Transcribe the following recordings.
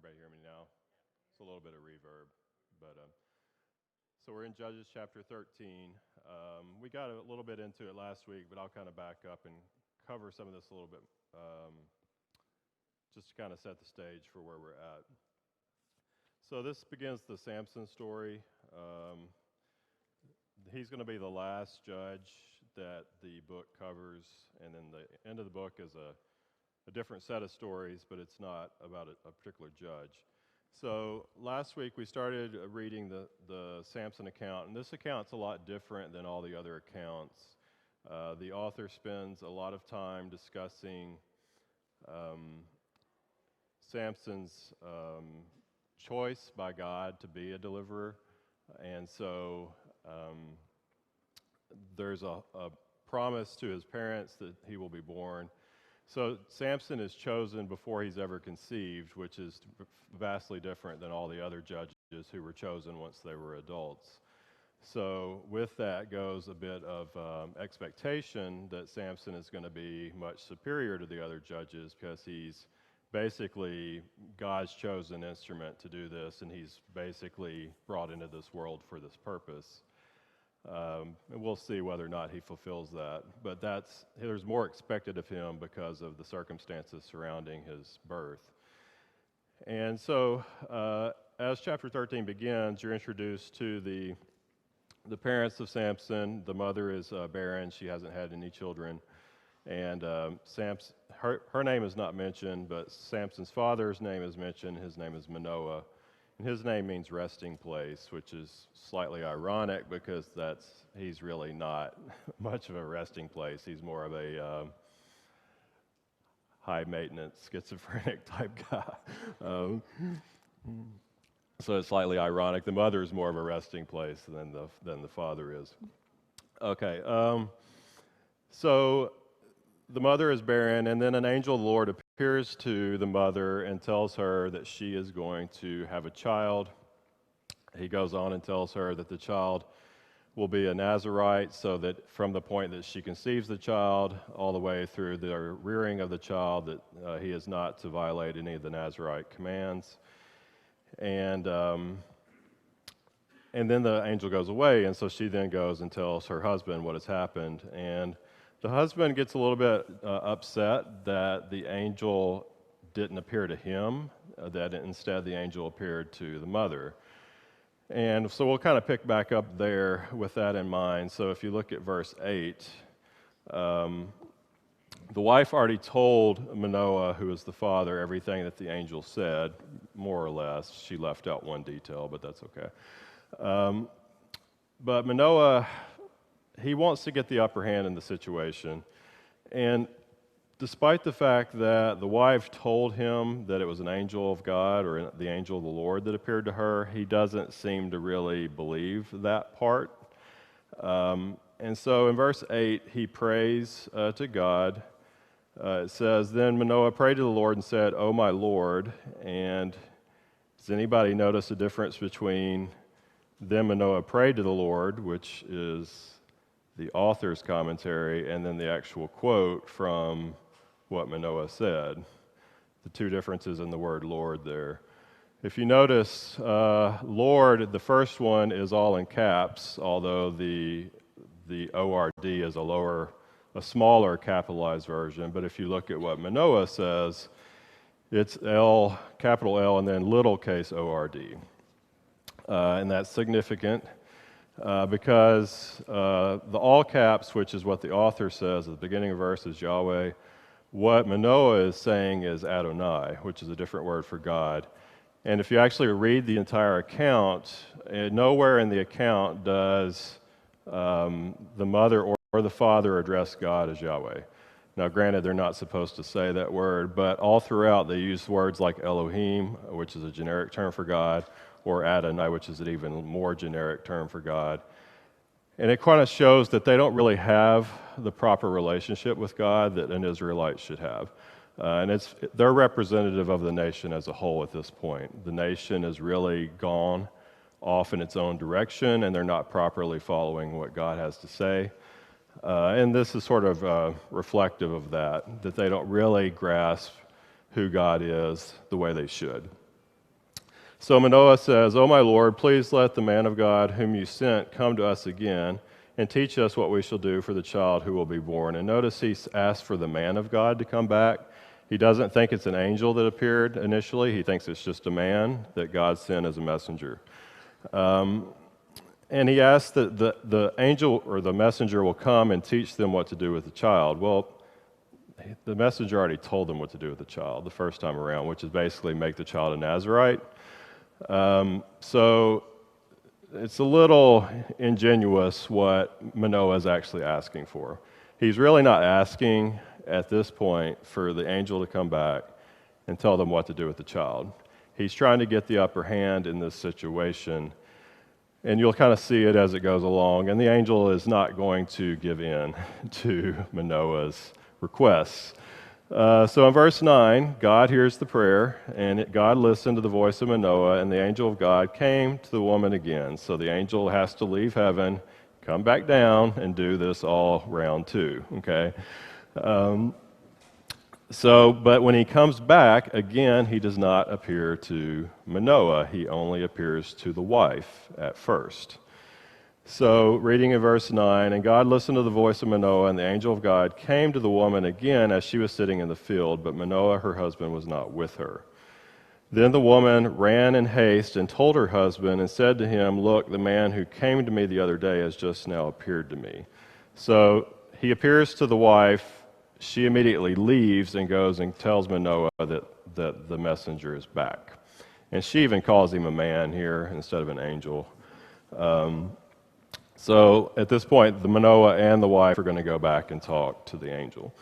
everybody hear me now? It's a little bit of reverb, but so we're in Judges chapter 13. We got a little bit into it last week, but I'll kind of back up and cover some of this a little bit, just to kind of set the stage for where we're at. So this begins the Samson story. He's going to be the last judge that the book covers, and then the end of the book is a different set of stories, but it's not about a particular judge. So last week we started reading the Samson account, and this account's a lot different than all the other accounts. The author spends a lot of time discussing Samson's choice by God to be a deliverer, and so there's a promise to his parents that he will be born. So Samson is chosen before he's ever conceived, which is vastly different than all the other judges who were chosen once they were adults. So with that goes a bit of expectation that Samson is going to be much superior to the other judges because he's basically God's chosen instrument to do this, and he's basically brought into this world for this purpose. And we'll see whether or not he fulfills that, but there's more expected of him because of the circumstances surrounding his birth. And so as chapter 13 begins, you're introduced to the parents of Samson. The mother is barren. She hasn't had any children. And her name is not mentioned, but Samson's father's name is mentioned. His name is Manoah. And his name means resting place, which is slightly ironic because he's really not much of a resting place. He's more of a high-maintenance, schizophrenic type guy. So it's slightly ironic. The mother is more of a resting place than the father is. Okay, so the mother is barren, and then an angel of the Lord appears to the mother and tells her that she is going to have a child. He goes on and tells her that the child will be a Nazirite, so that from the point that she conceives the child all the way through the rearing of the child, that he is not to violate any of the Nazirite commands. And then the angel goes away, and so she then goes and tells her husband what has happened. And the husband gets a little bit upset that the angel didn't appear to him, that instead the angel appeared to the mother. And so we'll kind of pick back up there with that in mind. So if you look at verse 8, the wife already told Manoah, who is the father, everything that the angel said, more or less. She left out one detail, but that's okay. But Manoah, he wants to get the upper hand in the situation. And despite the fact that the wife told him that it was an angel of God or the angel of the Lord that appeared to her, he doesn't seem to really believe that part. And so in verse 8, he prays to God. It says, "Then Manoah prayed to the Lord and said, 'O my Lord.'" And does anybody notice a difference between "then Manoah prayed to the Lord," which is the author's commentary, and then the actual quote from what Manoah said? The two differences in the word Lord there. If you notice, Lord, the first one is all in caps, although the O-R-D is a smaller capitalized version. But if you look at what Manoah says, it's L, capital L, and then little case O-R-D. And that's significant. Because the all caps, which is what the author says at the beginning of the verse, is Yahweh. What Manoah is saying is Adonai, which is a different word for God. And if you actually read the entire account, nowhere in the account does the mother or the father address God as Yahweh. Now, granted, they're not supposed to say that word, but all throughout they use words like Elohim, which is a generic term for God, or Adonai, which is an even more generic term for God. And it kind of shows that they don't really have the proper relationship with God that an Israelite should have. And they're representative of the nation as a whole at this point. The nation is really gone off in its own direction, and they're not properly following what God has to say. And this is sort of reflective of that they don't really grasp who God is the way they should. So Manoah says, "O my Lord, please let the man of God whom you sent come to us again and teach us what we shall do for the child who will be born." And notice he asked for the man of God to come back. He doesn't think it's an angel that appeared initially. He thinks it's just a man that God sent as a messenger. And he asked that the angel or the messenger will come and teach them what to do with the child. Well, the messenger already told them what to do with the child the first time around, which is basically make the child a Nazirite. So it's a little ingenuous what Manoah is actually asking for. He's really not asking at this point for the angel to come back and tell them what to do with the child. He's trying to get the upper hand in this situation, and you'll kind of see it as it goes along. And the angel is not going to give in to Manoah's requests. So in verse 9, God hears the prayer, and God listened to the voice of Manoah, and the angel of God came to the woman again. So the angel has to leave heaven, come back down, and do this all round two, okay? But when he comes back, again, he does not appear to Manoah. He only appears to the wife at first. So, reading in verse 9, and God listened to the voice of Manoah, and the angel of God came to the woman again as she was sitting in the field, but Manoah, her husband, was not with her. Then the woman ran in haste and told her husband and said to him, "Look, the man who came to me the other day has just now appeared to me." So, he appears to the wife. She immediately leaves and goes and tells Manoah that the messenger is back. And she even calls him a man here instead of an angel. So at this point, the Manoah and the wife are going to go back and talk to the angel.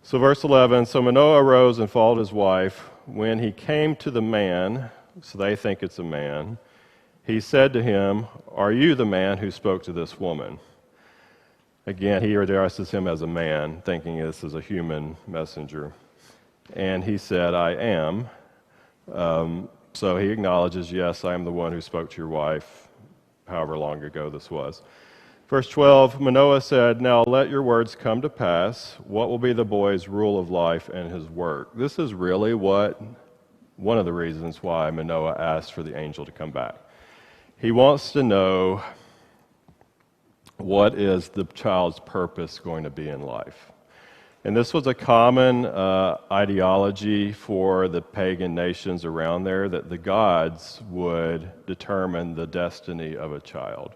So verse 11, so Manoah arose and followed his wife. When he came to the man, so they think it's a man, he said to him, "Are you the man who spoke to this woman?" Again, he addresses him as a man, thinking this is a human messenger. And he said, "I am." So he acknowledges, "Yes, I am the one who spoke to your wife," however long ago this was. Verse 12, Manoah said, "Now let your words come to pass. What will be the boy's rule of life and his work?" This is really one of the reasons why Manoah asked for the angel to come back. He wants to know, what is the child's purpose going to be in life? And this was a common ideology for the pagan nations around there, that the gods would determine the destiny of a child.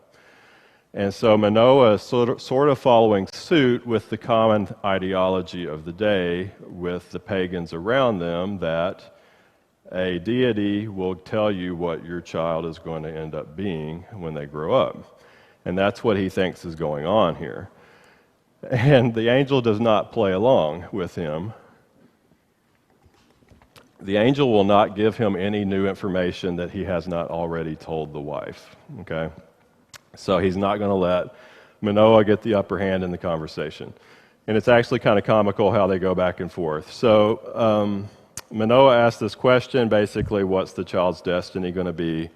And so Manoah is sort of following suit with the common ideology of the day with the pagans around them, that a deity will tell you what your child is going to end up being when they grow up. And that's what he thinks is going on here. And the angel does not play along with him. The angel will not give him any new information that he has not already told the wife, okay? So he's not going to let Manoah get the upper hand in the conversation. And it's actually kind of comical how they go back and forth. So Manoah asks this question, basically, what's the child's destiny going to be?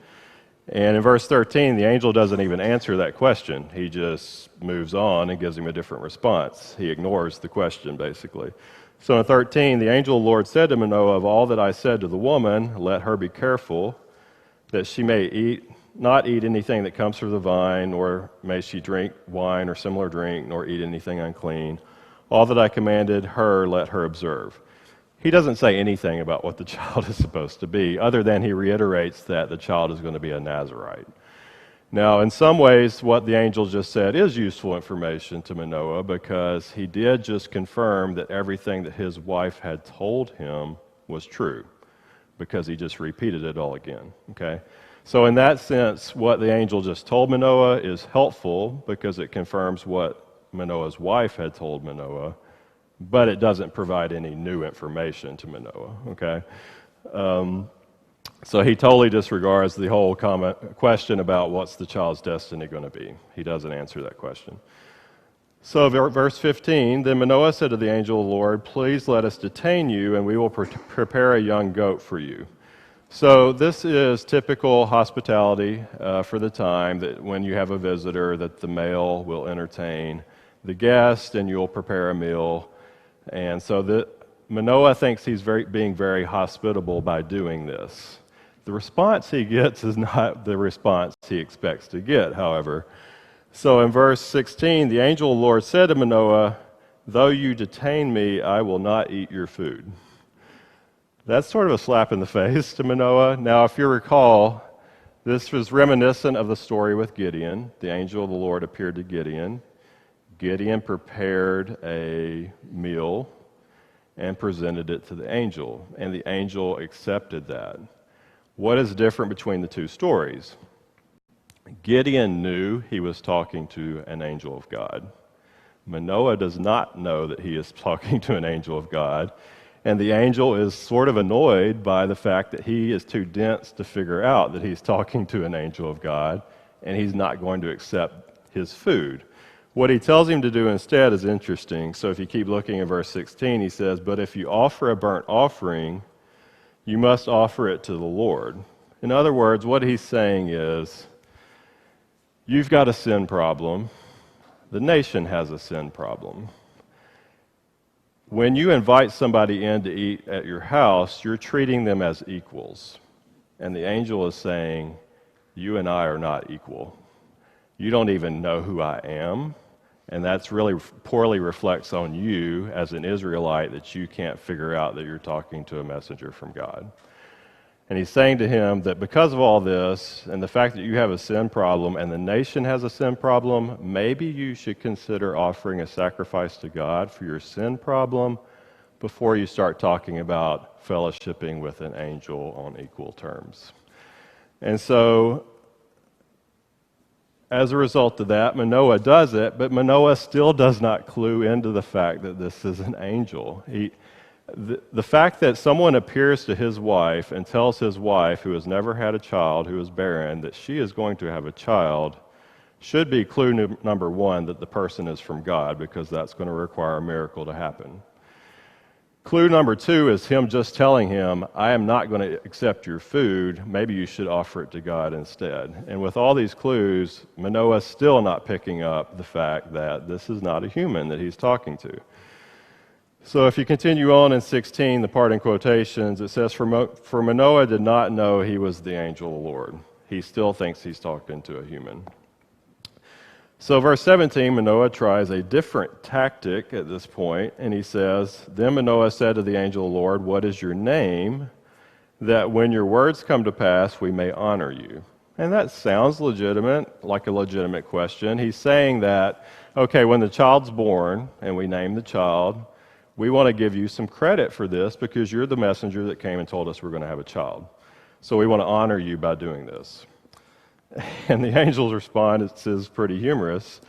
And in verse 13, the angel doesn't even answer that question. He just moves on and gives him a different response. He ignores the question, basically. So in 13, the angel of the Lord said to Manoah, "Of all that I said to the woman, let her be careful, that she may not eat anything that comes from the vine, nor may she drink wine or similar drink, nor eat anything unclean. All that I commanded her, let her observe." He doesn't say anything about what the child is supposed to be, other than he reiterates that the child is going to be a Nazirite. Now, in some ways, what the angel just said is useful information to Manoah, because he did just confirm that everything that his wife had told him was true, because he just repeated it all again, okay? So in that sense, what the angel just told Manoah is helpful, because it confirms what Manoah's wife had told Manoah, but it doesn't provide any new information to Manoah, okay? So he totally disregards the whole question about what's the child's destiny going to be. He doesn't answer that question. So verse 15, then Manoah said to the angel of the Lord, "Please let us detain you, and we will prepare a young goat for you." So this is typical hospitality for the time, that when you have a visitor, that the male will entertain the guest and you'll prepare a meal. And so Manoah thinks he's being very hospitable by doing this, The response he gets is not the response he expects to get, however. So in verse 16, the angel of the Lord said to Manoah, "Though you detain me, I will not eat your food." That's sort of a slap in the face to Manoah. Now, if you recall, this was reminiscent of the story with Gideon. The angel of the Lord appeared to Gideon. Gideon prepared a meal and presented it to the angel, and the angel accepted that. What is different between the two stories? Gideon knew he was talking to an angel of God. Manoah does not know that he is talking to an angel of God, and the angel is sort of annoyed by the fact that he is too dense to figure out that he's talking to an angel of God, and he's not going to accept his food. What he tells him to do instead is interesting. So if you keep looking at verse 16, he says, "But if you offer a burnt offering, you must offer it to the Lord." In other words, what he's saying is, you've got a sin problem. The nation has a sin problem. When you invite somebody in to eat at your house, you're treating them as equals. And the angel is saying, you and I are not equal. You don't even know who I am. And that's really poorly reflects on you as an Israelite that you can't figure out that you're talking to a messenger from God. And he's saying to him that because of all this and the fact that you have a sin problem and the nation has a sin problem, maybe you should consider offering a sacrifice to God for your sin problem before you start talking about fellowshipping with an angel on equal terms. And so, as a result of that, Manoah does it, but Manoah still does not clue into the fact that this is an angel. The fact that someone appears to his wife and tells his wife, who has never had a child, who is barren, that she is going to have a child, should be clue number one that the person is from God, because that's going to require a miracle to happen. Clue number two is him just telling him, I am not going to accept your food. Maybe you should offer it to God instead. And with all these clues, Manoah is still not picking up the fact that this is not a human that he's talking to. So if you continue on in 16, the part in quotations, it says, For Manoah did not know he was the angel of the Lord. He still thinks he's talking to a human. So verse 17, Manoah tries a different tactic at this point, and he says, Then Manoah said to the angel of the Lord, What is your name, that when your words come to pass, we may honor you? And that sounds legitimate, like a legitimate question. He's saying that, okay, when the child's born, and we name the child, we want to give you some credit for this because you're the messenger that came and told us we're going to have a child. So we want to honor you by doing this. And the angel's response is pretty humorous.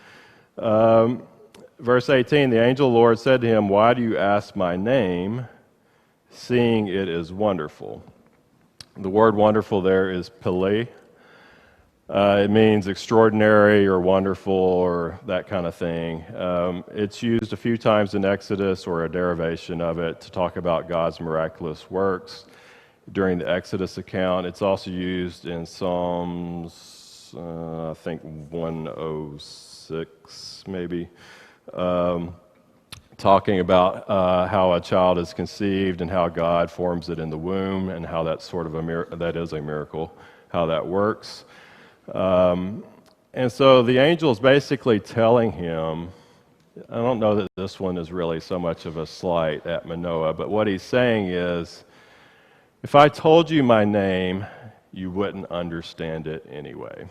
Verse 18, the angel of the Lord said to him, Why do you ask my name, seeing it is wonderful? The word wonderful there is pele. It means extraordinary or wonderful or that kind of thing. It's used a few times in Exodus, or a derivation of it, to talk about God's miraculous works during the Exodus account. It's also used in Psalms, I think 106 maybe, talking about how a child is conceived and how God forms it in the womb and how that's sort of that is a miracle, how that works. And so the angel is basically telling him, I don't know that this one is really so much of a slight at Manoah, but what he's saying is, if I told you my name, you wouldn't understand it anyway.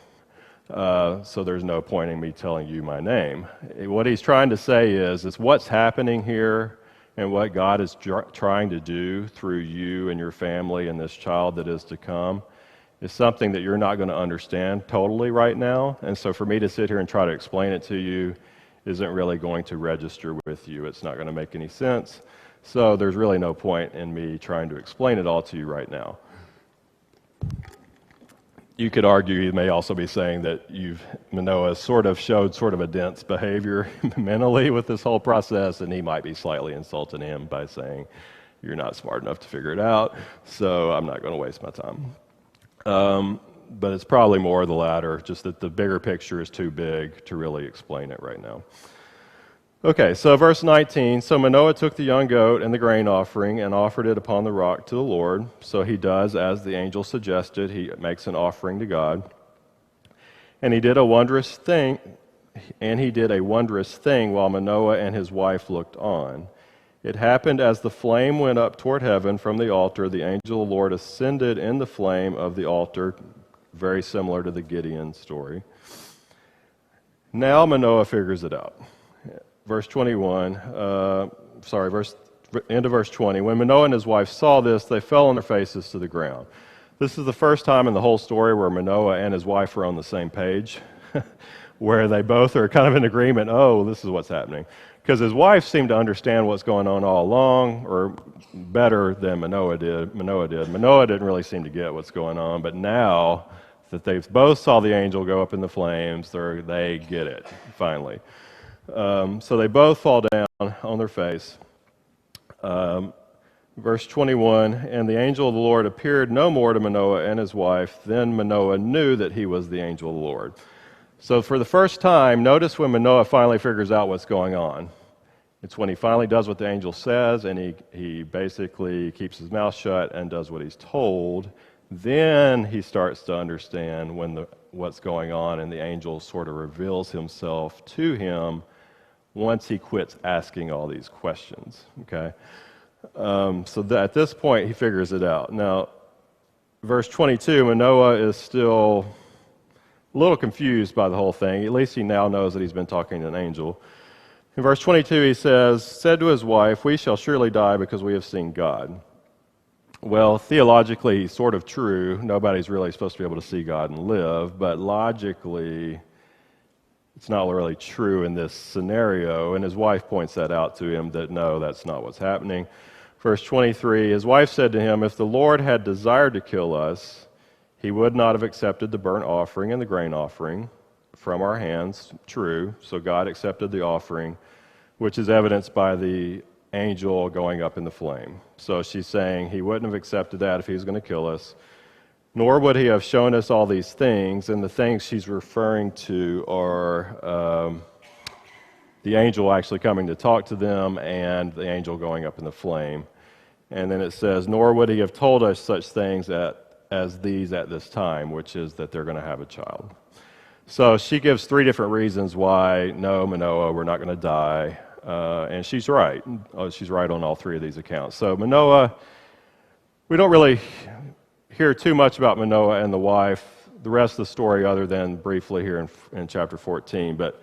So there's no point in me telling you my name. What he's trying to say is what's happening here and what God is trying to do through you and your family and this child that is to come is something that you're not going to understand totally right now. And so for me to sit here and try to explain it to you isn't really going to register with you. It's not going to make any sense. So there's really no point in me trying to explain it all to you right now. You could argue he may also be saying that Manoah sort of showed sort of a dense behavior mentally with this whole process, and he might be slightly insulting him by saying, you're not smart enough to figure it out, so I'm not going to waste my time. But it's probably more the latter, just that the bigger picture is too big to really explain it right now. Okay, so verse 19. So Manoah took the young goat and the grain offering and offered it upon the rock to the Lord. So he does as the angel suggested. He makes an offering to God. And he did a wondrous thing, while Manoah and his wife looked on. It happened as the flame went up toward heaven from the altar, the angel of the Lord ascended in the flame of the altar, very similar to the Gideon story. Now Manoah figures it out. Verse 21, end of verse 20. When Manoah and his wife saw this, they fell on their faces to the ground. This is the first time in the whole story where Manoah and his wife are on the same page, where they both are kind of in agreement, oh, this is what's happening. Because his wife seemed to understand what's going on all along, or better than Manoah did. Manoah didn't really seem to get what's going on, but now that they both saw the angel go up in the flames, they get it, finally. So they both fall down on their face. Verse 21, and the angel of the Lord appeared no more to Manoah and his wife. Then Manoah knew that he was the angel of the Lord. So for the first time, notice when Manoah finally figures out what's going on. It's when he finally does what the angel says, and he basically keeps his mouth shut and does what he's told. Then he starts to understand what's going on, and the angel sort of reveals himself to him once he quits asking all these questions. Okay, at this point, he figures it out. Now, verse 22, Manoah is still a little confused by the whole thing. At least he now knows that he's been talking to an angel. In verse 22, he said to his wife, we shall surely die because we have seen God. Well, theologically, sort of true. Nobody's really supposed to be able to see God and live, but logically, it's not really true in this scenario. And his wife points that out to him, that no, that's not what's happening. Verse 23, his wife said to him, if the Lord had desired to kill us, he would not have accepted the burnt offering and the grain offering from our hands. True. So God accepted the offering, which is evidenced by the angel going up in the flame. So she's saying he wouldn't have accepted that if he was going to kill us, nor would he have shown us all these things. And the things she's referring to are the angel actually coming to talk to them and the angel going up in the flame. And then it says, nor would he have told us such things as these at this time, which is that they're going to have a child. So she gives three different reasons why, no, Manoah, we're not going to die. And she's right. She's right on all three of these accounts. So Manoah, we don't really hear too much about Manoah and the wife, the rest of the story other than briefly here in chapter 14. But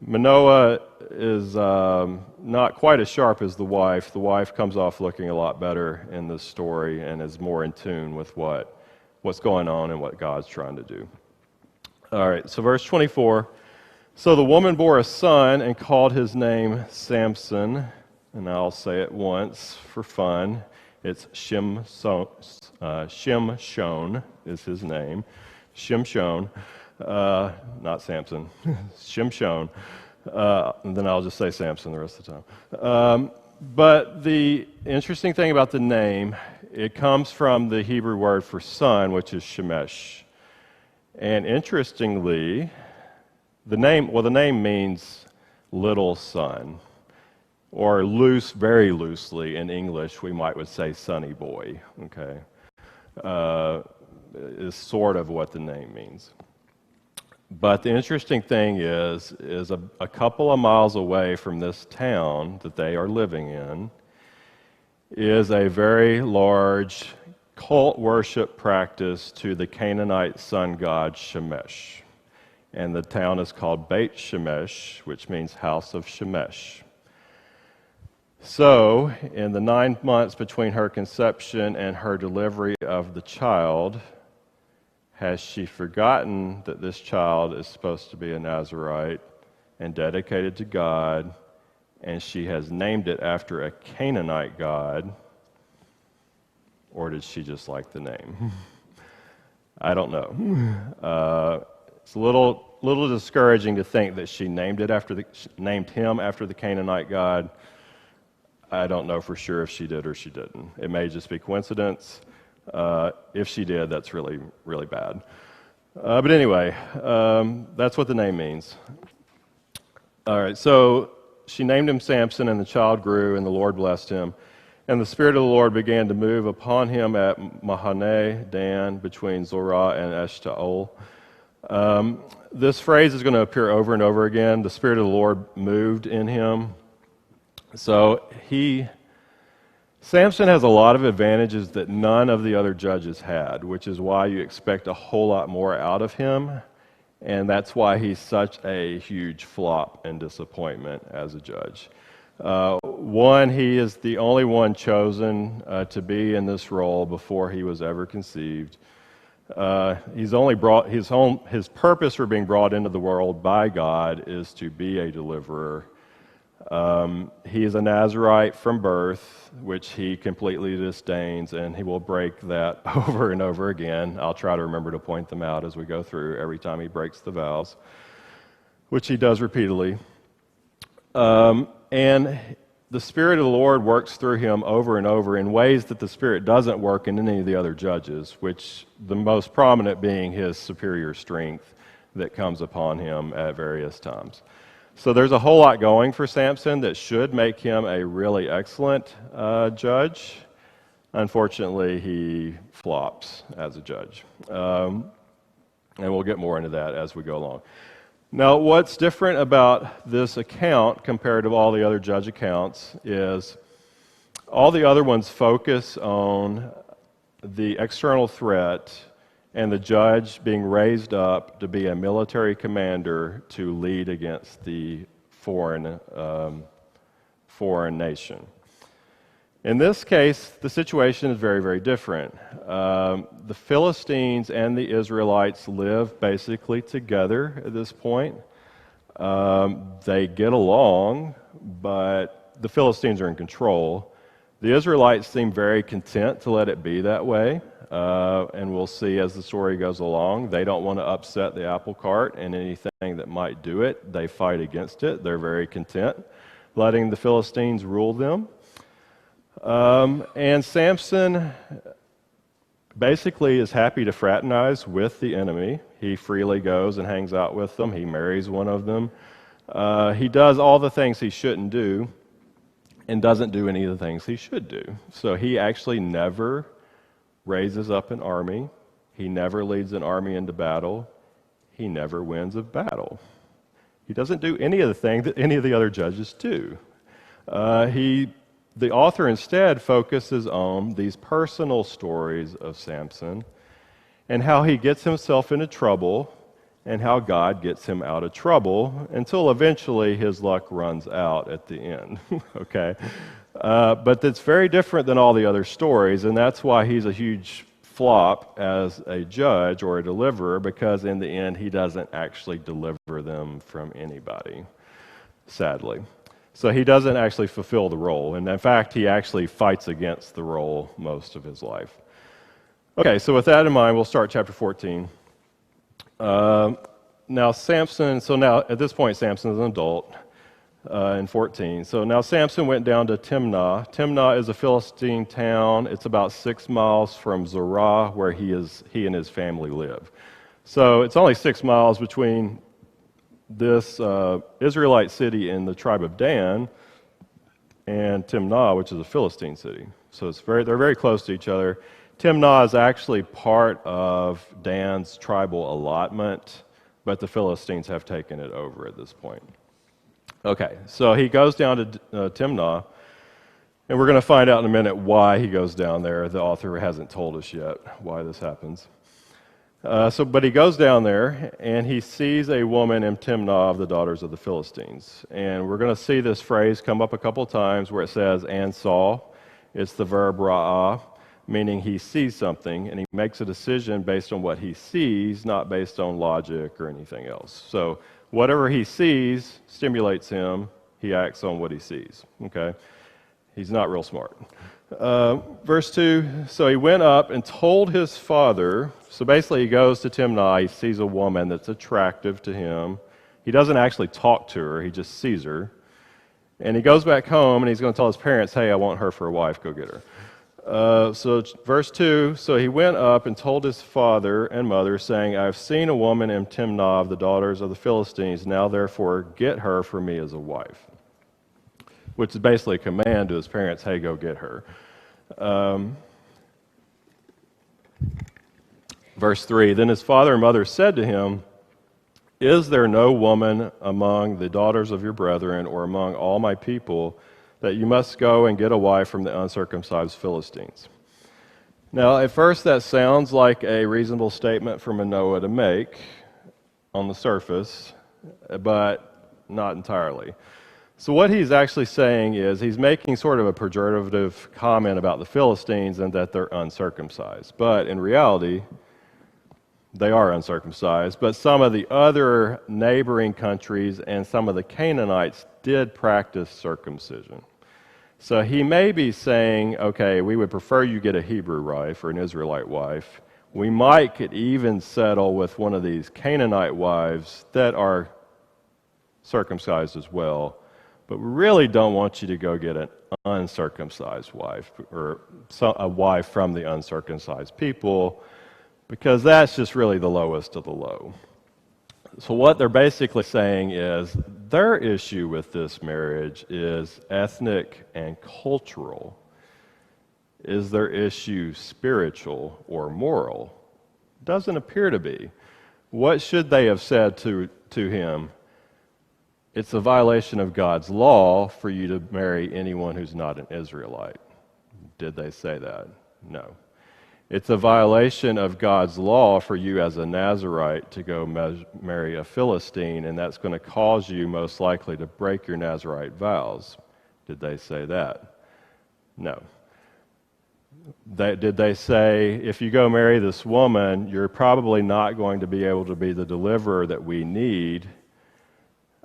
Manoah is not quite as sharp as the wife. The wife comes off looking a lot better in this story and is more in tune with what's going on and what God's trying to do. All right, so verse 24. So the woman bore a son and called his name Samson, and I'll say it once for fun. It's Shimshon is his name. Shimshon, not Samson. Shimshon. And then I'll just say Samson the rest of the time. But the interesting thing about the name, it comes from the Hebrew word for son, which is Shemesh. And interestingly, the name means little son, or very loosely in English, we would say sonny boy, okay, is sort of what the name means. But the interesting thing is a couple of miles away from this town that they are living in is a very large cult worship practice to the Canaanite sun god Shemesh. And the town is called Beit Shemesh, which means house of Shemesh. So, in the 9 months between her conception and her delivery of the child, has she forgotten that this child is supposed to be a Nazirite and dedicated to God, and she has named it after a Canaanite god? Or did she just like the name? I don't know. It's a little discouraging to think that she named him after the Canaanite god. I don't know for sure if she did or she didn't. It may just be coincidence. If she did, that's really, really bad. But anyway, that's what the name means. All right, so she named him Samson, and the child grew, and the Lord blessed him. And the Spirit of the Lord began to move upon him at Mahaneh Dan, between Zorah and Eshtaol. This phrase is going to appear over and over again. The Spirit of the Lord moved in him. So Samson has a lot of advantages that none of the other judges had, which is why you expect a whole lot more out of him, and that's why he's such a huge flop and disappointment as a judge. One, he is the only one chosen to be in this role before he was ever conceived. He's only brought his purpose for being brought into the world by God is to be a deliverer. He is a Nazirite from birth, which he completely disdains, and he will break that over and over again. I'll try to remember to point them out as we go through every time he breaks the vows, which he does repeatedly. And the Spirit of the Lord works through him over and over in ways that the Spirit doesn't work in any of the other judges, which the most prominent being his superior strength that comes upon him at various times. So there's a whole lot going for Samson that should make him a really excellent judge. Unfortunately, he flops as a judge. And we'll get more into that as we go along. Now, what's different about this account compared to all the other judge accounts is all the other ones focus on the external threat and the judge being raised up to be a military commander to lead against the foreign nation. In this case, the situation is very, very different. The Philistines and the Israelites live basically together at this point. They get along, but the Philistines are in control. The Israelites seem very content to let it be that way, and we'll see as the story goes along. They don't want to upset the apple cart, and anything that might do it, they fight against it. They're very content letting the Philistines rule them. And Samson basically is happy to fraternize with the enemy. He freely goes and hangs out with them. He marries one of them. He does all the things he shouldn't do and doesn't do any of the things he should do. So he actually never raises up an army. He never leads an army into battle. He never wins a battle. He doesn't do any of the things that any of the other judges do. The author instead focuses on these personal stories of Samson and how he gets himself into trouble and how God gets him out of trouble until eventually his luck runs out at the end. Okay? But that's very different than all the other stories, and that's why he's a huge flop as a judge or a deliverer, because in the end he doesn't actually deliver them from anybody, sadly. So he doesn't actually fulfill the role, and in fact he actually fights against the role most of his life. Okay, so with that in mind, we'll start chapter 14. Now Samson, so now at this point Samson is an adult in 14. So now Samson went down to Timnah. Timnah is a Philistine town. It's about 6 miles from Zorah, where he and his family live. So it's only 6 miles between this Israelite city in the tribe of Dan and Timnah, which is a Philistine city. So they're very close to each other. Timnah is actually part of Dan's tribal allotment, but the Philistines have taken it over at this point. Okay, so he goes down to Timnah, and we're going to find out in a minute why he goes down there. The author hasn't told us yet why this happens. But he goes down there, and he sees a woman in Timnah of the daughters of the Philistines. And we're going to see this phrase come up a couple times where it says, and saw. It's the verb ra'ah, meaning he sees something, and he makes a decision based on what he sees, not based on logic or anything else. So whatever he sees stimulates him. He acts on what he sees. Okay? He's not real smart. Verse 2, so he went up and told his father. So basically he goes to Timnah, he sees a woman that's attractive to him. He doesn't actually talk to her, he just sees her. And he goes back home and he's going to tell his parents, hey, I want her for a wife, go get her. So verse 2, so he went up and told his father and mother, saying, I have seen a woman in Timnah of the daughters of the Philistines, now therefore get her for me as a wife. which is basically a command to his parents, hey, go get her. Verse 3, then his father and mother said to him, is there no woman among the daughters of your brethren or among all my people that you must go and get a wife from the uncircumcised Philistines? Now, at first that sounds like a reasonable statement for Manoah to make on the surface, but not entirely. So what he's actually saying is he's making sort of a pejorative comment about the Philistines and that they're uncircumcised. But in reality, they are uncircumcised. But some of the other neighboring countries and some of the Canaanites did practice circumcision. So he may be saying, okay, we would prefer you get a Hebrew wife or an Israelite wife. We could even settle with one of these Canaanite wives that are circumcised as well. But we really don't want you to go get an uncircumcised wife or a wife from the uncircumcised people, because that's just really the lowest of the low. So what they're basically saying is their issue with this marriage is ethnic and cultural. Is their issue spiritual or moral? Doesn't appear to be. What should they have said to him? It's a violation of God's law for you to marry anyone who's not an Israelite. Did they say that? No. It's a violation of God's law for you as a Nazirite to go marry a Philistine, and that's going to cause you most likely to break your Nazirite vows. Did they say that? No. Did they say, if you go marry this woman, you're probably not going to be able to be the deliverer that we need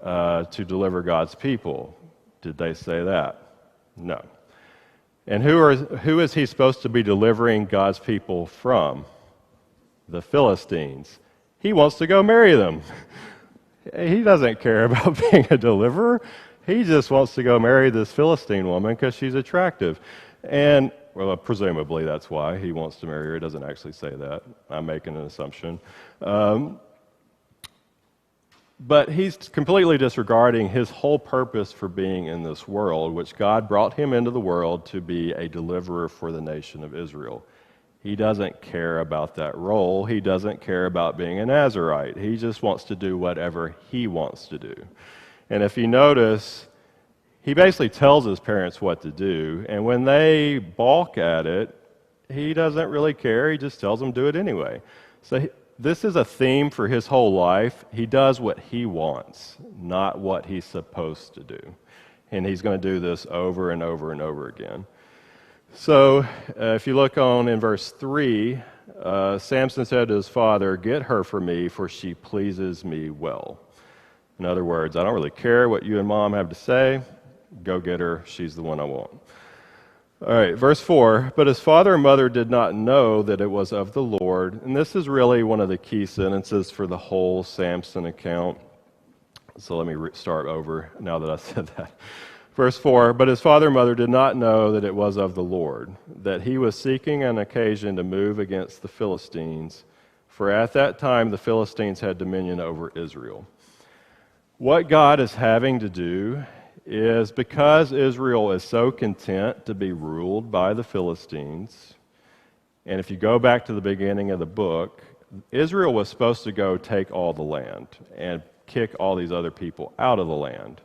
to deliver God's people? Did they say that? No. And who is he supposed to be delivering God's people from? The Philistines. He wants to go marry them. He doesn't care about being a deliverer. He just wants to go marry this Philistine woman because she's attractive. And, well, presumably that's why he wants to marry her. It doesn't actually say that. I'm making an assumption. But he's completely disregarding his whole purpose for being in this world, which God brought him into the world to be a deliverer for the nation of Israel. He doesn't care about that role. He doesn't care about being a Nazirite. He just wants to do whatever he wants to do. And if you notice, he basically tells his parents what to do, and when they balk at it, he doesn't really care. He just tells them do it anyway. So this is a theme for his whole life. He does what he wants, not what he's supposed to do. And he's going to do this over and over and over again. So if you look on in verse 3, Samson said to his father, get her for me, for she pleases me well. In other words, I don't really care what you and mom have to say. Go get her. She's the one I want. All right, verse 4, but his father and mother did not know that it was of the Lord. And this is really one of the key sentences for the whole Samson account. So let me start over now that I said that. Verse 4, but his father and mother did not know that it was of the Lord, that he was seeking an occasion to move against the Philistines, for at that time the Philistines had dominion over Israel. What God is having to do is, because Israel is so content to be ruled by the Philistines, and if you go back to the beginning of the book, Israel was supposed to go take all the land and kick all these other people out of the land.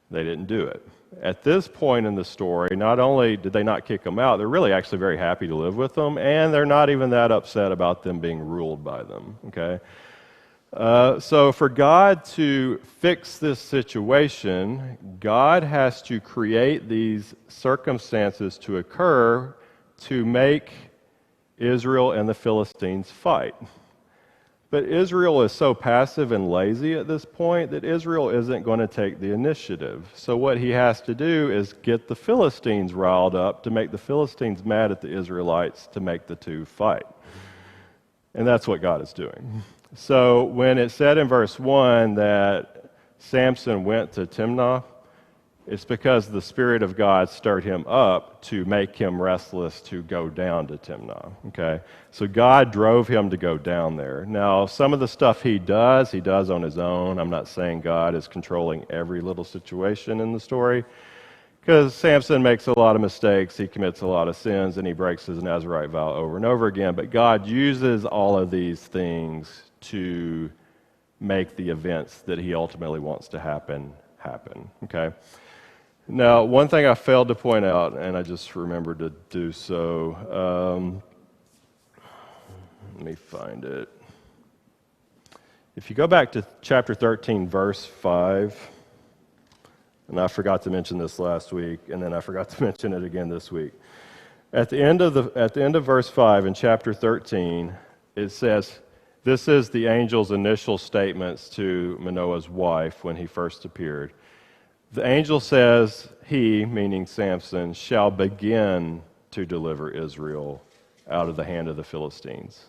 They didn't do it. At this point in the story, not only did they not kick them out, they're really actually very happy to live with them, and they're not even that upset about them being ruled by them, okay? So for God to fix this situation, God has to create these circumstances to occur to make Israel and the Philistines fight. But Israel is so passive and lazy at this point that Israel isn't going to take the initiative. So what he has to do is get the Philistines riled up to make the Philistines mad at the Israelites to make the two fight. And that's what God is doing. So when it said in verse 1 that Samson went to Timnah, it's because the Spirit of God stirred him up to make him restless to go down to Timnah, okay? So God drove him to go down there. Now, some of the stuff he does on his own. I'm not saying God is controlling every little situation in the story. Because Samson makes a lot of mistakes, he commits a lot of sins, and he breaks his Nazirite vow over and over again. But God uses all of these things to make the events that he ultimately wants to happen. Okay? Now, one thing I failed to point out, and I just remembered to do so. Let me find it. If you go back to chapter 13, verse 5, and I forgot to mention this last week, and then I forgot to mention it again this week. At the end of verse 5 in chapter 13, it says, this is the angel's initial statements to Manoah's wife when he first appeared. The angel says, he, meaning Samson, shall begin to deliver Israel out of the hand of the Philistines.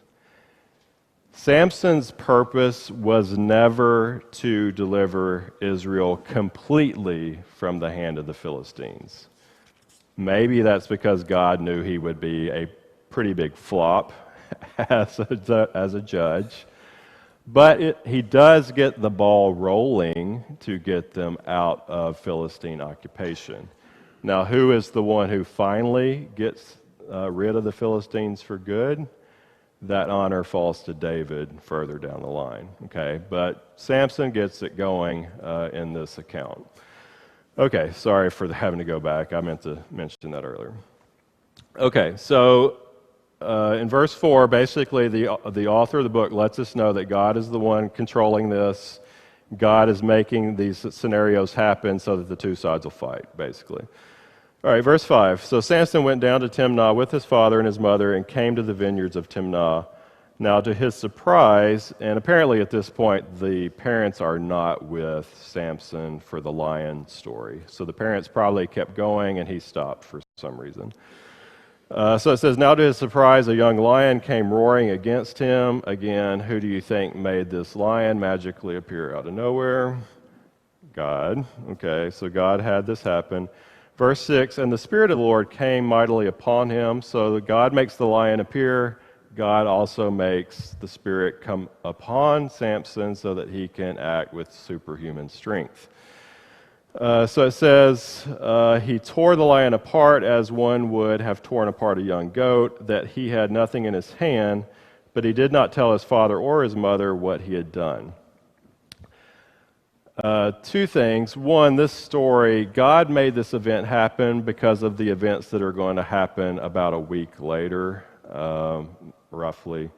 Samson's purpose was never to deliver Israel completely from the hand of the Philistines. Maybe that's because God knew he would be a pretty big flop as a judge. But he does get the ball rolling to get them out of Philistine occupation. Now, who is the one who finally gets rid of the Philistines for good? That honor falls to David further down the line. Okay, but Samson gets it going in this account. Okay, sorry for having to go back. I meant to mention that earlier. Okay, so in verse 4, basically the author of the book lets us know that God is the one controlling this. God is making these scenarios happen so that the two sides will fight, basically. All right, verse 5. So Samson went down to Timnah with his father and his mother and came to the vineyards of Timnah. Now, to his surprise, and apparently at this point, the parents are not with Samson for the lion story. So the parents probably kept going and he stopped for some reason. So it says, now to his surprise, a young lion came roaring against him. Again, who do you think made this lion magically appear out of nowhere? God. Okay, so God had this happen. Verse 6, and the Spirit of the Lord came mightily upon him. So God makes the lion appear. God also makes the Spirit come upon Samson so that he can act with superhuman strength. So it says, he tore the lion apart as one would have torn apart a young goat, that he had nothing in his hand, but he did not tell his father or his mother what he had done. Two things. One, this story, God made this event happen because of the events that are going to happen about a week later, roughly.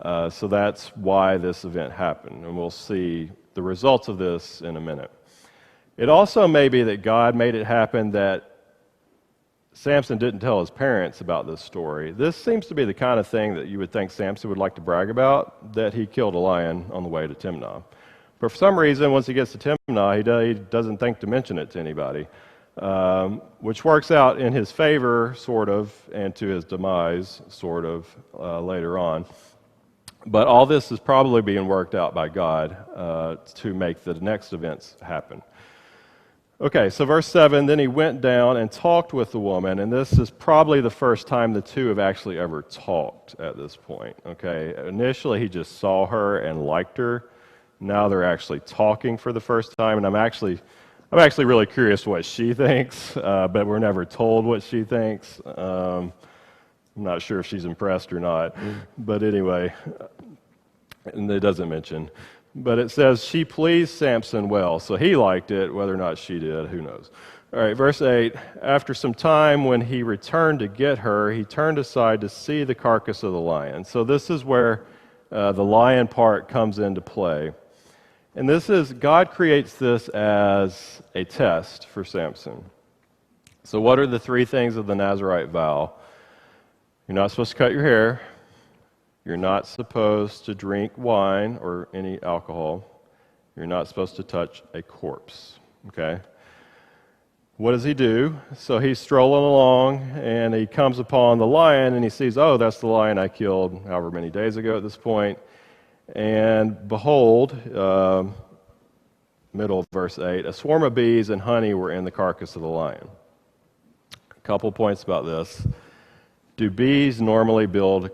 So that's why this event happened, and we'll see the results of this in a minute. It also may be that God made it happen that Samson didn't tell his parents about this story. This seems to be the kind of thing that you would think Samson would like to brag about, that he killed a lion on the way to Timnah. But for some reason, once he gets to Timnah, he doesn't think to mention it to anybody, which works out in his favor, sort of, and to his demise, sort of, later on. But all this is probably being worked out by God to make the next events happen. Okay, so verse 7, then he went down and talked with the woman, and this is probably the first time the two have actually ever talked at this point. Okay, initially he just saw her and liked her. Now they're actually talking for the first time, and I'm actually really curious what she thinks, but we're never told what she thinks. I'm not sure if she's impressed or not, but anyway, and it doesn't mention. But it says, she pleased Samson well, so he liked it. Whether or not she did, who knows. All right, verse 8, after some time when he returned to get her, he turned aside to see the carcass of the lion. So this is where the lion part comes into play. And God creates this as a test for Samson. So what are the three things of the Nazirite vow? You're not supposed to cut your hair. You're not supposed to drink wine or any alcohol. You're not supposed to touch a corpse. Okay? What does he do? So he's strolling along, and he comes upon the lion, and he sees, oh, that's the lion I killed however many days ago at this point. And behold, middle of verse 8, a swarm of bees and honey were in the carcass of the lion. A couple points about this. Do bees normally build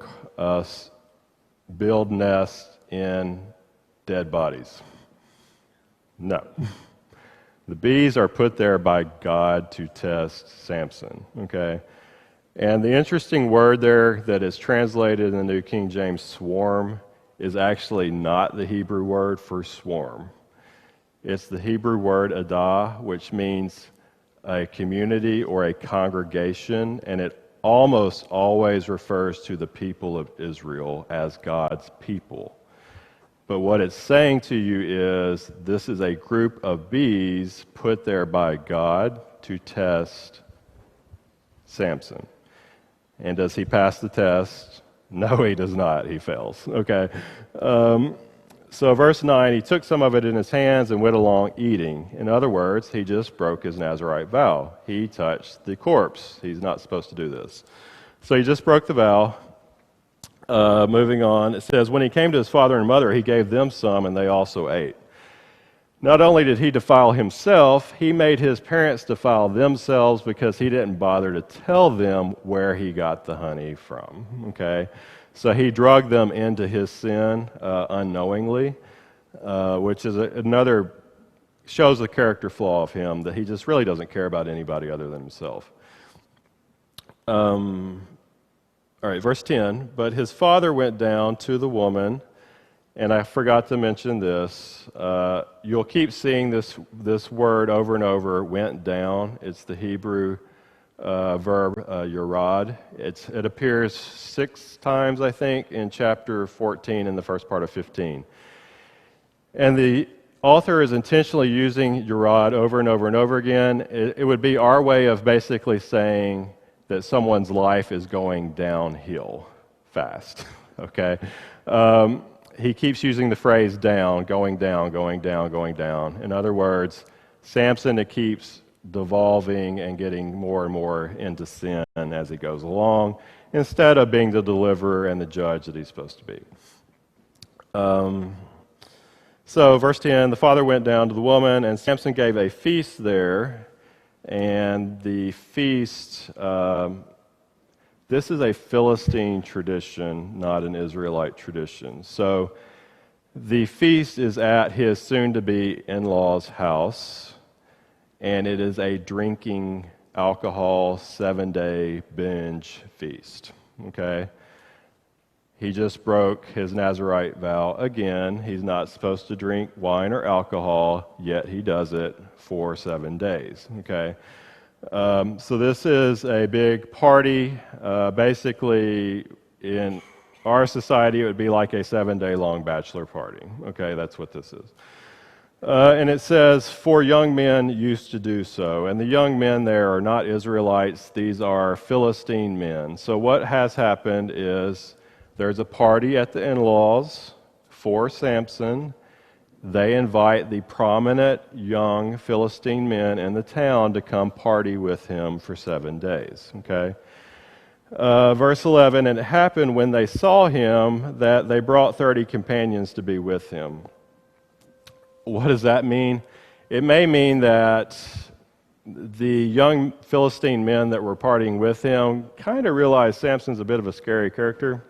nests in dead bodies? No. The bees are put there by God to test Samson, okay? And the interesting word there that is translated in the New King James swarm is actually not the Hebrew word for swarm. It's the Hebrew word adah, which means a community or a congregation, and it almost always refers to the people of Israel as God's people. But what it's saying to you is this is a group of bees put there by God to test Samson. And does he pass the test? No, he does not. He fails. Okay. So verse 9, he took some of it in his hands and went along eating. In other words, he just broke his Nazirite vow. He touched the corpse. He's not supposed to do this. So he just broke the vow. Moving on, it says, when he came to his father and mother, he gave them some, and they also ate. Not only did he defile himself, he made his parents defile themselves because he didn't bother to tell them where he got the honey from. Okay? So he drugged them into his sin unknowingly, which is another, shows the character flaw of him, that he just really doesn't care about anybody other than himself. All right, verse 10, but his father went down to the woman, and I forgot to mention this. You'll keep seeing this word over and over, went down. It's the Hebrew verb yorad. It appears 6 times, I think, in chapter 14 and the first part of 15. And the author is intentionally using yorad over and over and over again. It would be our way of basically saying that someone's life is going downhill fast, okay? He keeps using the phrase down, going down, going down, going down. In other words, Samson keeps devolving and getting more and more into sin as he goes along, instead of being the deliverer and the judge that he's supposed to be. So verse 10, the father went down to the woman, and Samson gave a feast there. And the feast, this is a Philistine tradition, not an Israelite tradition. So the feast is at his soon-to-be in-law's house, and it is a drinking alcohol 7-day binge feast, okay? He just broke his Nazirite vow again. He's not supposed to drink wine or alcohol, yet he does it for 7 days, okay? So this is a big party. Basically, in our society, it would be like a 7-day long bachelor party, okay? That's what this is. And it says, for young men used to do so. And the young men there are not Israelites. These are Philistine men. So what has happened is there's a party at the in-laws for Samson. They invite the prominent young Philistine men in the town to come party with him for 7 days, okay? Verse 11, and it happened when they saw him that they brought 30 companions to be with him. What does that mean? It may mean that the young Philistine men that were partying with him kind of realized Samson's a bit of a scary character.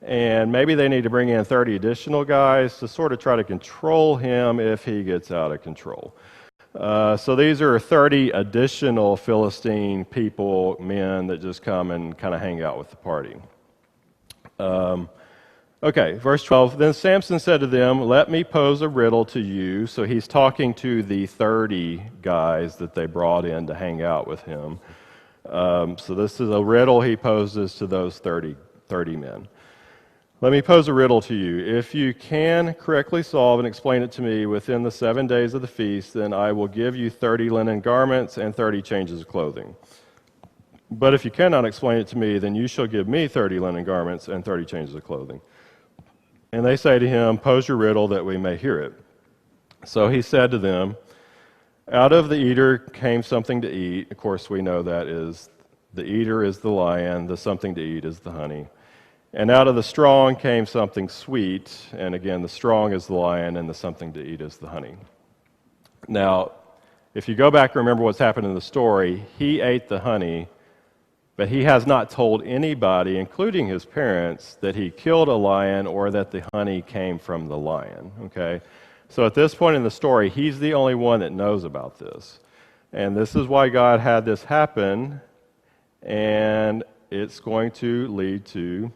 And maybe they need to bring in 30 additional guys to sort of try to control him if he gets out of control. So these are 30 additional Philistine people, men that just come and kind of hang out with the party. Okay, verse 12. Then Samson said to them, let me pose a riddle to you. So he's talking to the 30 guys that they brought in to hang out with him. So this is a riddle he poses to those 30 men. Let me pose a riddle to you. If you can correctly solve and explain it to me within the 7 days of the feast, then I will give you 30 linen garments and 30 changes of clothing. But if you cannot explain it to me, then you shall give me 30 linen garments and 30 changes of clothing. And they say to him, pose your riddle that we may hear it. So he said to them, out of the eater came something to eat. Of course, we know that is, the eater is the lion, the something to eat is the honey. And out of the strong came something sweet, and again, the strong is the lion, and the something to eat is the honey. Now, if you go back and remember what's happened in the story, he ate the honey, but he has not told anybody, including his parents, that he killed a lion or that the honey came from the lion, okay? So at this point in the story, he's the only one that knows about this. And this is why God had this happen, and it's going to lead to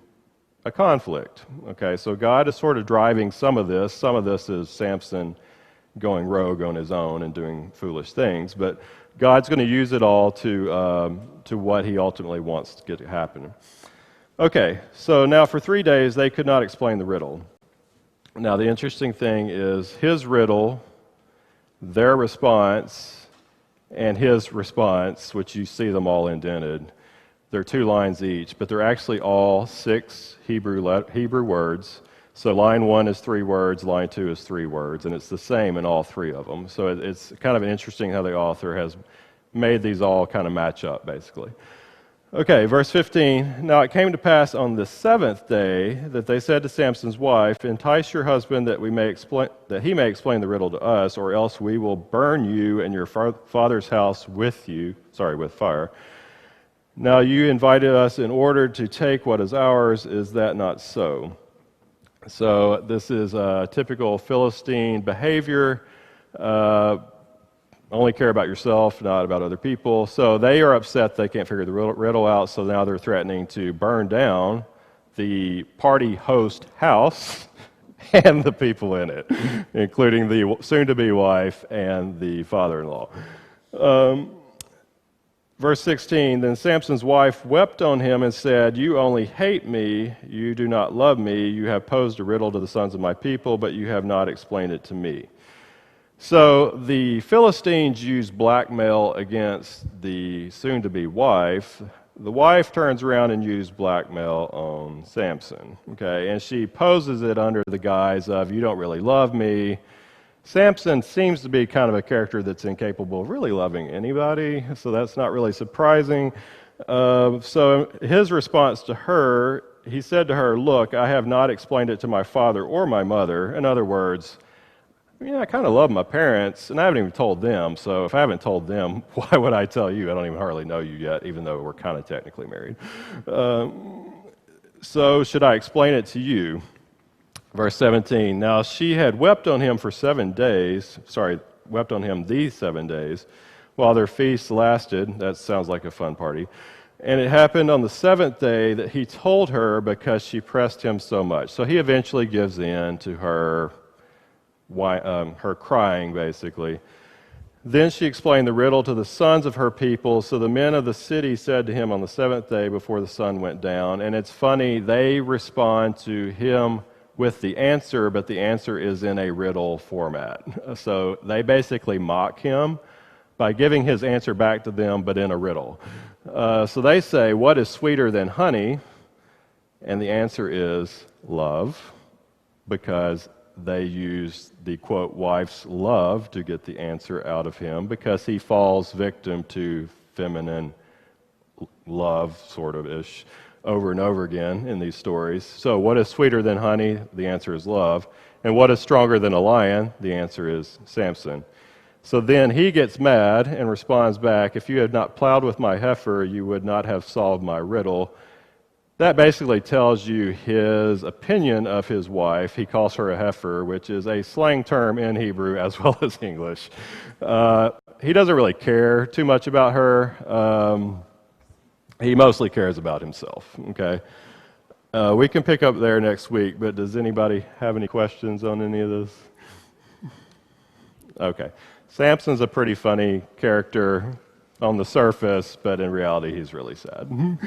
a conflict. Okay, so God is sort of driving some of this. Some of this is Samson going rogue on his own and doing foolish things, but God's going to use it all to what he ultimately wants to get to happen. Okay, so now for 3 days they could not explain the riddle. Now the interesting thing is his riddle, their response, and his response, which you see them all indented. They're 2 lines each, but they're actually all 6 Hebrew words. So line 1 is 3 words, line 2 is 3 words, and it's the same in all 3 of them. So it's kind of interesting how the author has made these all kind of match up, basically. Okay, verse 15. Now it came to pass on the 7th day that they said to Samson's wife, "Entice your husband that he may explain the riddle to us, or else we will burn you and your father's house with fire. Now you invited us in order to take what is ours. Is that not so?" So this is typical Philistine behavior. Only care about yourself, not about other people. So they are upset they can't figure the riddle out, so now they're threatening to burn down the party host house and the people in it, including the soon-to-be wife and the father-in-law. Verse 16, then Samson's wife wept on him and said, "You only hate me, you do not love me. You have posed a riddle to the sons of my people, but you have not explained it to me." So the Philistines use blackmail against the soon-to-be wife. The wife turns around and uses blackmail on Samson, okay? And she poses it under the guise of, "You don't really love me." Samson seems to be kind of a character that's incapable of really loving anybody, so that's not really surprising. So his response to her, he said to her, "Look, I have not explained it to my father or my mother." In other words, I kind of love my parents, and I haven't even told them, so if I haven't told them, why would I tell you? I don't even hardly know you yet, even though we're kind of technically married. So should I explain it to you? Verse 17, now she had wept on him these 7 days, while their feast lasted. That sounds like a fun party. And it happened on the 7th day that he told her because she pressed him so much. So he eventually gives in to her crying, basically. Then she explained the riddle to the sons of her people. So the men of the city said to him on the 7th day before the sun went down. And it's funny, they respond to him with the answer, but the answer is in a riddle format. So they basically mock him by giving his answer back to them, but in a riddle. So they say, "What is sweeter than honey?" And the answer is love, because they use the, quote, wife's love to get the answer out of him, because he falls victim to feminine love, sort of ish, over and over again in these stories. So what is sweeter than honey? The answer is love. And what is stronger than a lion? The answer is Samson. So then he gets mad and responds back, "If you had not plowed with my heifer, you would not have solved my riddle." That basically tells you his opinion of his wife. He calls her a heifer, which is a slang term in Hebrew as well as English. He doesn't really care too much about her. He mostly cares about himself, okay? We can pick up there next week, but does anybody have any questions on any of this? Okay. Samson's a pretty funny character on the surface, but in reality, he's really sad.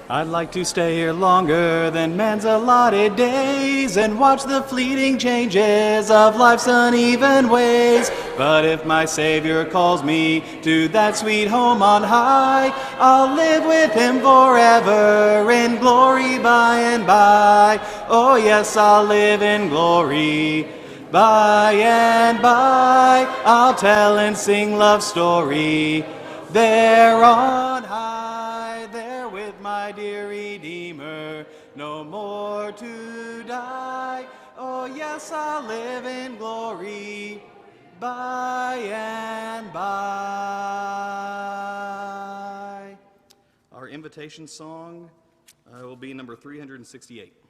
I'd like to stay here longer than man's allotted days and watch the fleeting changes of life's uneven ways. But if my Savior calls me to that sweet home on high, I'll live with him forever in glory by and by. Oh yes, I'll live in glory by and by. I'll tell and sing love's story there on high, there with my dear Redeemer, no more to die. Oh yes, I'll live in glory by and by. Our invitation song will be number 368.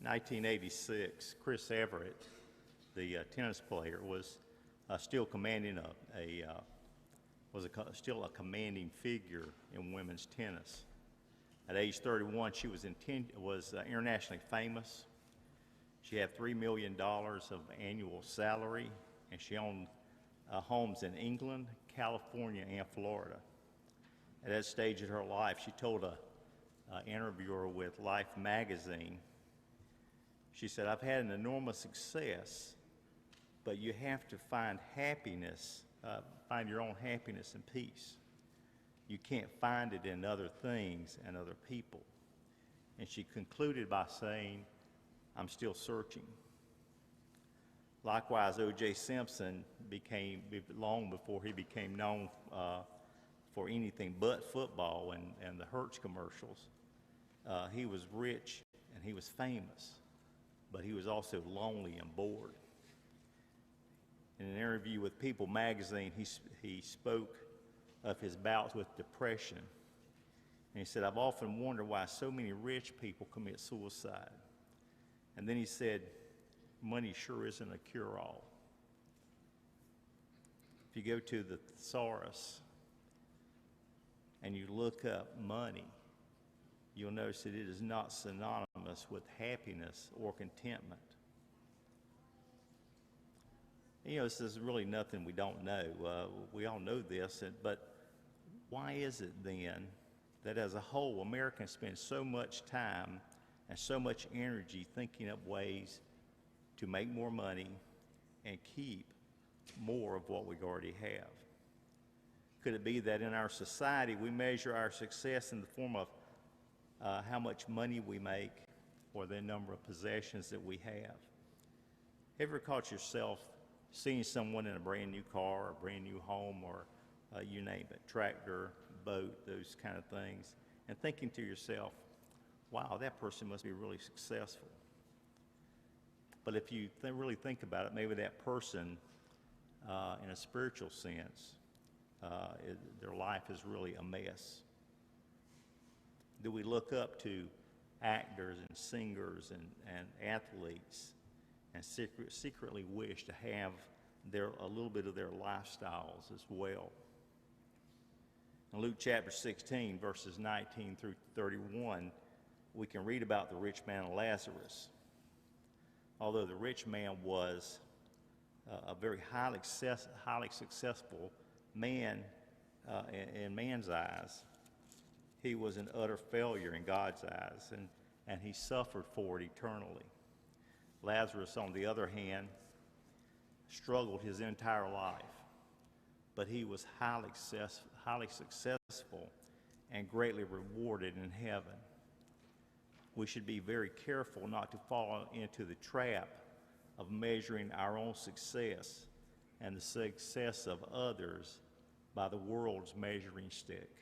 1986, Chris Everett, the tennis player, was still commanding still a commanding figure in women's tennis. At age 31, she was internationally famous. She had $3 million of annual salary, and she owned homes in England, California, and Florida. At that stage in her life, she told an interviewer with Life magazine, she said, "I've had an enormous success, but you have to find happiness, find your own happiness and peace. You can't find it in other things and other people." And she concluded by saying, "I'm still searching." Likewise, O.J. Simpson became, long before he became known for anything but football and the Hertz commercials, he was rich and he was famous, but he was also lonely and bored. In an interview with People magazine, he spoke of his bouts with depression. And he said, "I've often wondered why so many rich people commit suicide." And then he said, "Money sure isn't a cure-all." If you go to the thesaurus and you look up money, you'll notice that it is not synonymous with happiness or contentment. You know, this is really nothing we don't know. We all know this, but why is it then that as a whole, Americans spend so much time and so much energy thinking up ways to make more money and keep more of what we already have? Could it be that in our society we measure our success in the form of how much money we make or the number of possessions that we have? Ever caught yourself seeing someone in a brand new car, a brand new home, or you name it, tractor, boat, those kind of things, and thinking to yourself, wow, that person must be really successful? But if you really think about it, maybe that person, in a spiritual sense, their life is really a mess. Do we look up to actors and singers and athletes and secretly wish to have a little bit of their lifestyles as well? In Luke chapter 16, verses 19 through 31, we can read about the rich man Lazarus. Although the rich man was a very highly successful man in man's eyes, he was an utter failure in God's eyes, and he suffered for it eternally. Lazarus, on the other hand, struggled his entire life, but he was highly successful and greatly rewarded in heaven. We should be very careful not to fall into the trap of measuring our own success and the success of others by the world's measuring stick.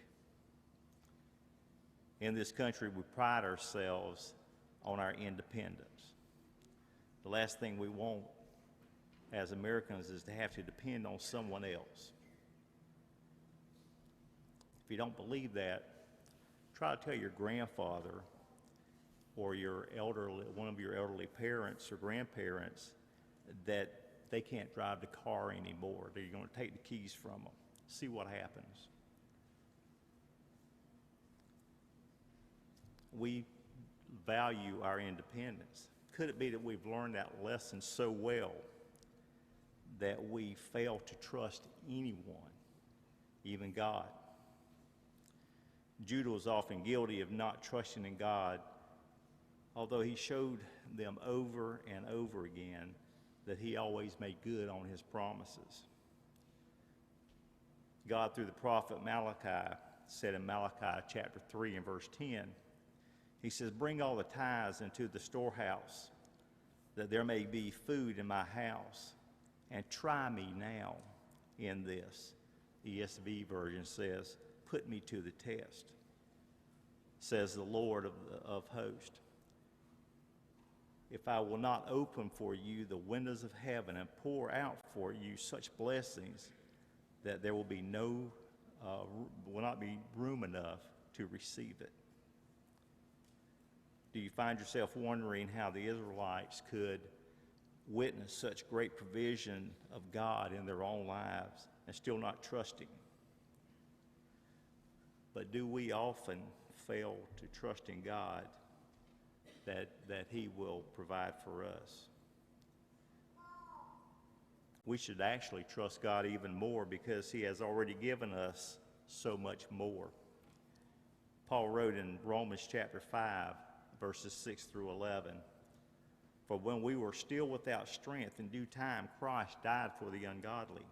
In this country, we pride ourselves on our independence. The last thing we want as Americans is to have to depend on someone else. If you don't believe that, try to tell your grandfather or one of your elderly parents or grandparents that they can't drive the car anymore, that you're going to take the keys from them. See what happens. we value our independence? Could it be that we've learned that lesson so well that we fail to trust anyone, even God? Judah was often guilty of not trusting in God, although he showed them over and over again that he always made good on his promises. God, through the prophet Malachi, said in Malachi chapter 3 and verse 10, he says, "Bring all the tithes into the storehouse, that there may be food in my house, and try me now in this." ESV version says, "Put me to the test," says the Lord of hosts. "If I will not open for you the windows of heaven and pour out for you such blessings that there will not be room enough to receive it." Do you find yourself wondering how the Israelites could witness such great provision of God in their own lives and still not trust Him? But do we often fail to trust in God that He will provide for us? We should actually trust God even more because He has already given us so much more. Paul wrote in Romans chapter 5, verses 6 through 11, "For when we were still without strength, in due time Christ died for the ungodly.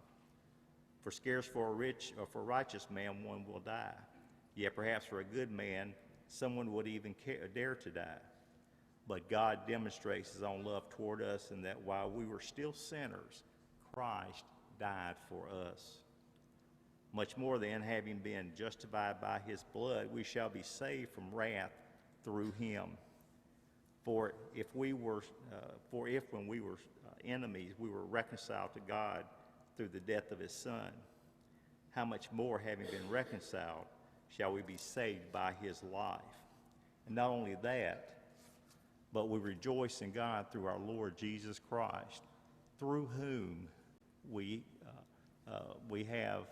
For scarce for a rich or for a righteous man one will die. Yet perhaps for a good man someone would even dare to die. But God demonstrates His own love toward us in that while we were still sinners, Christ died for us. Much more then, having been justified by His blood, we shall be saved from wrath through Him. For if when we were enemies, we were reconciled to God through the death of His Son, how much more, having been reconciled, shall we be saved by His life? And not only that, but we rejoice in God through our Lord Jesus Christ, through whom we have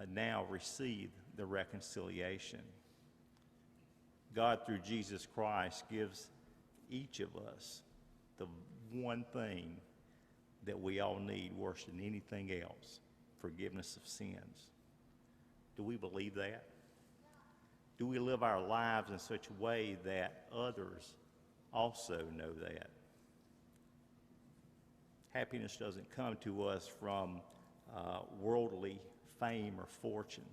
now received the reconciliation." God, through Jesus Christ, gives each of us the one thing that we all need worse than anything else: forgiveness of sins. Do we believe that? Do we live our lives in such a way that others also know that? Happiness doesn't come to us from worldly fame or fortune.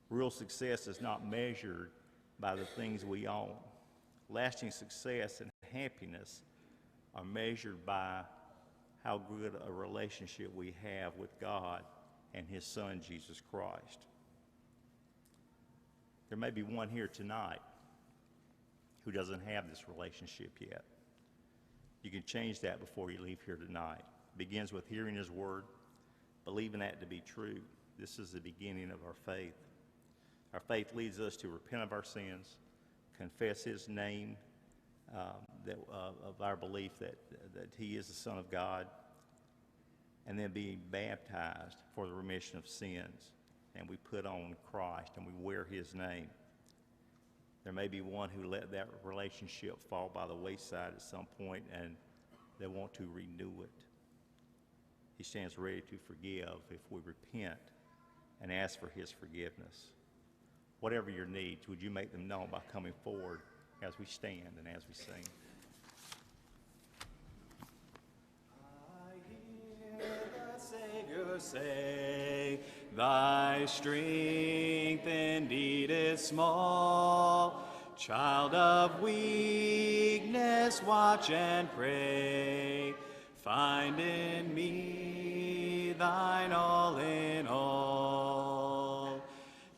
Real success is not measured by the things we own. Lasting success and happiness are measured by how good a relationship we have with God and His Son, Jesus Christ. There may be one here tonight who doesn't have this relationship yet. You can change that before you leave here tonight. It begins with hearing His Word, believing that to be true. This is the beginning of our faith. Our faith leads us to repent of our sins, confess His name, of our belief that He is the Son of God, and then being baptized for the remission of sins. And we put on Christ and we wear His name. There may be one who let that relationship fall by the wayside at some point and they want to renew it. He stands ready to forgive if we repent and ask for His forgiveness. Whatever your needs, would you make them known by coming forward as we stand and as we sing? I hear the Savior say, "Thy strength indeed is small. Child of weakness, watch and pray. Find in me thine all in all."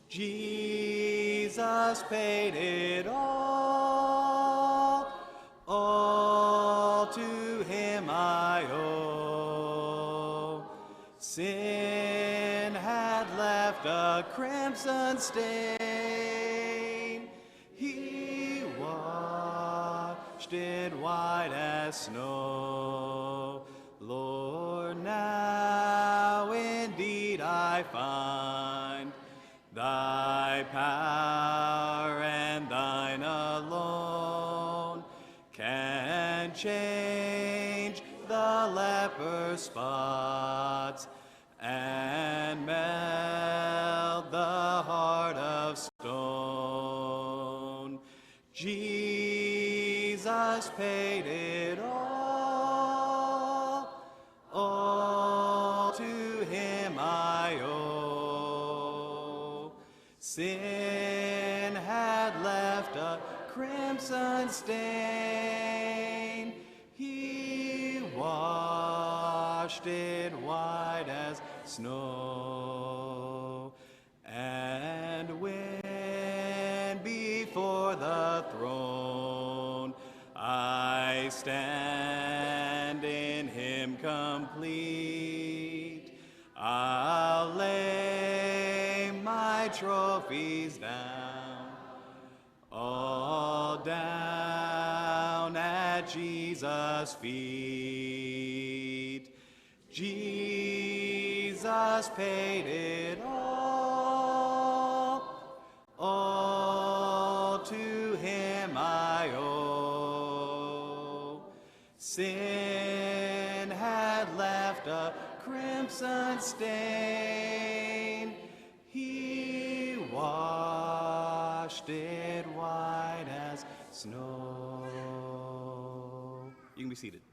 Jesus paid it all to Him I owe. Sin had left a crimson stain. He washed it white as snow. Lord, now indeed I find Thy power and Thine alone. worst spots and melt the heart of stone. Jesus paid it all to him I owe. Sin had left a crimson stain, he washed it white as snow. And when before the throne I stand in him complete, I'll lay my trophies down, all down at Jesus' feet. Jesus paid it all to him I owe. Sin had left a crimson stain, he washed it white as snow. You can be seated.